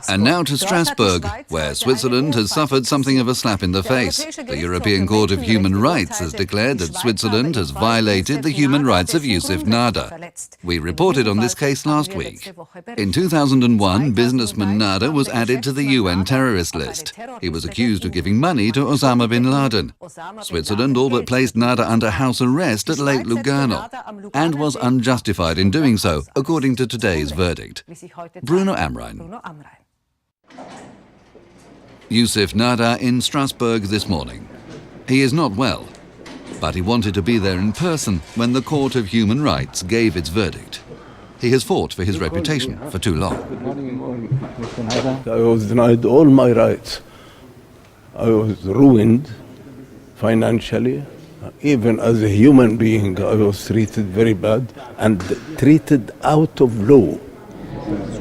And now to Strasbourg, where Switzerland has suffered something of a slap in the face. The European Court of Human Rights has declared that Switzerland has violated the human rights of Youssef Nada. We reported on this case last week. In 2001, businessman Nada was added to the UN terrorist list. He was accused of giving money to Osama bin Laden. Switzerland all but placed Nada under house arrest at Lake Lugano, and was unjustified in doing so, according to today's verdict. Bruno Amrein. Youssef Nada in Strasbourg this morning. He is not well, but he wanted to be there in person when the Court of Human Rights gave its verdict. He has fought for his reputation for too long. I was denied all my rights. I was ruined financially. Even as a human being, I was treated very bad and treated out of law.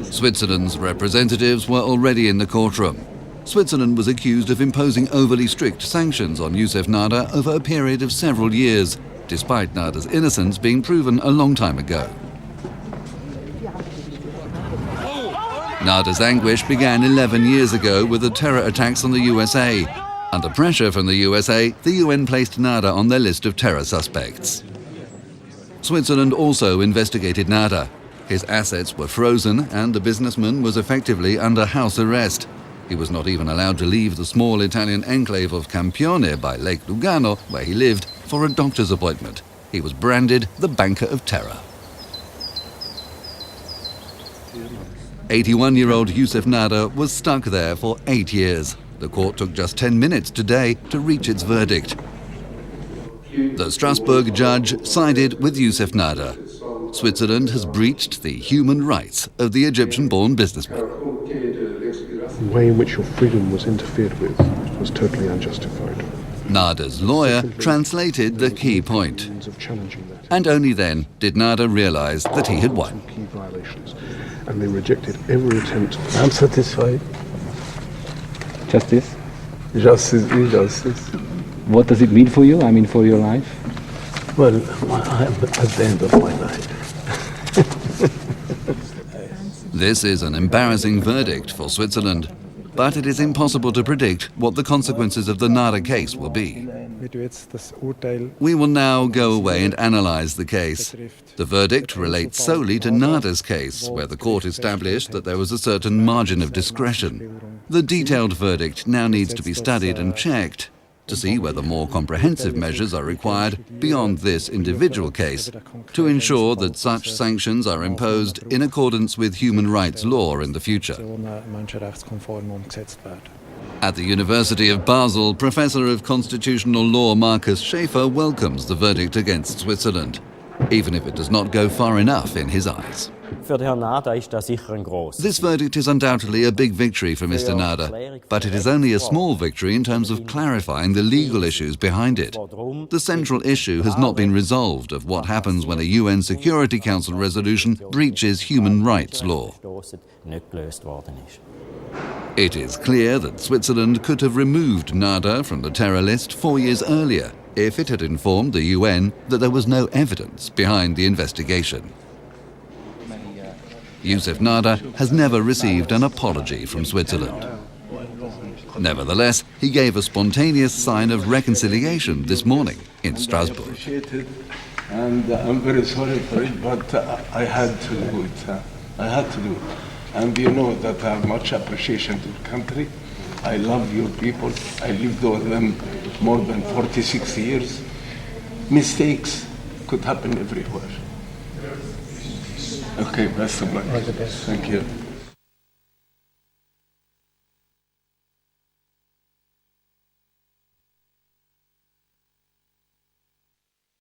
Switzerland's representatives were already in the courtroom. Switzerland was accused of imposing overly strict sanctions on Youssef Nada over a period of several years, despite Nada's innocence being proven a long time ago. Nada's anguish began 11 years ago with the terror attacks on the USA. Under pressure from the USA, the UN placed Nada on their list of terror suspects. Switzerland also investigated Nada. His assets were frozen and the businessman was effectively under house arrest. He was not even allowed to leave the small Italian enclave of Campione by Lake Lugano, where he lived, for a doctor's appointment. He was branded the banker of terror. 81-year-old Youssef Nada was stuck there for 8 years. The court took just 10 minutes today to reach its verdict. The Strasbourg judge sided with Youssef Nada. Switzerland has breached the human rights of the Egyptian-born businessman. The way in which your freedom was interfered with was totally unjustified. Nada's lawyer translated the key point. And only then did Nada realize that he had won. And they rejected every attempt. I'm satisfied. Justice? Justice is justice. What does it mean for you? I mean, for your life? Well, I'm at the end of my life. This is an embarrassing verdict for Switzerland, but it is impossible to predict what the consequences of the Nada case will be. We will now go away and analyze the case. The verdict relates solely to Nada's case, where the court established that there was a certain margin of discretion. The detailed verdict now needs to be studied and checked to see whether more comprehensive measures are required beyond this individual case to ensure that such sanctions are imposed in accordance with human rights law in the future. At the University of Basel, Professor of Constitutional Law Markus Schäfer welcomes the verdict against Switzerland, even if it does not go far enough in his eyes. This verdict is undoubtedly a big victory for Mr. Nada, but it is only a small victory in terms of clarifying the legal issues behind it. The central issue has not been resolved of what happens when a UN Security Council resolution breaches human rights law. It is clear that Switzerland could have removed Nada from the terror list 4 years earlier if it had informed the UN that there was no evidence behind the investigation. Youssef Nada has never received an apology from Switzerland. Nevertheless, he gave a spontaneous sign of reconciliation this morning in Strasbourg. And I'm very sorry for it, but I had to do it. I had to do it. And you know that I have much appreciation to the country. I love your people. I lived with them more than 46 years. Mistakes could happen everywhere. Okay, best of luck. Thank you.